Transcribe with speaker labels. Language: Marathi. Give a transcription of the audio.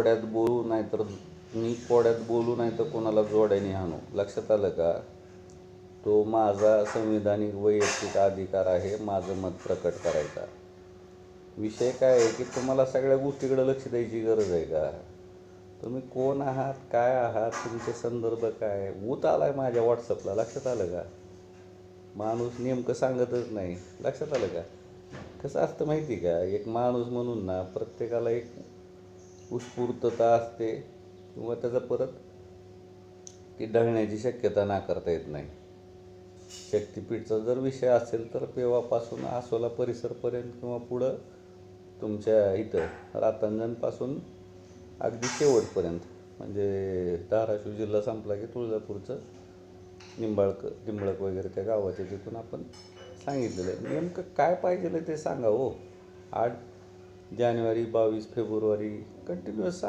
Speaker 1: कोड्यात बोलू नाहीतर मी कोड्यात बोलू नाही तर कोणाला जोड्याने हाणू. लक्षात आलं का? तो माझा संविधानिक वैयक्तिक अधिकार आहे माझं मत प्रकट करायचा. विषय काय आहे की तुम्हाला सगळ्या गोष्टीकडे लक्ष द्यायची गरज आहे का? तुम्ही कोण आहात, काय आहात, तुमचे संदर्भ काय? ऊत आलाय माझ्या व्हॉट्सअपला. लक्षात आलं का? माणूस नेमकं सांगतच नाही. लक्षात आलं का? कसं असतं माहिती का? एक माणूस म्हणून ना प्रत्येकाला एक उत्स्फूर्तता असते किंवा त्याचा परत ती ढळण्याची शक्यता नाकारता येत नाही. शक्तिपीठचा जर विषय असेल तर पेवापासून आसोला परिसरपर्यंत किंवा पुढं तुमच्या इथं रातंजणपासून अगदी शेवटपर्यंत, म्हणजे धाराशिव जिल्हा संपला की तुळजापूरचं निंबाळक वगैरे त्या गावाच्या तिथून आपण सांगितलेलं आहे. नेमकं काय पाहिजे ते सांगा हो. 8 जानेवारी 22 फेब्रुवारी कंटिन्युअस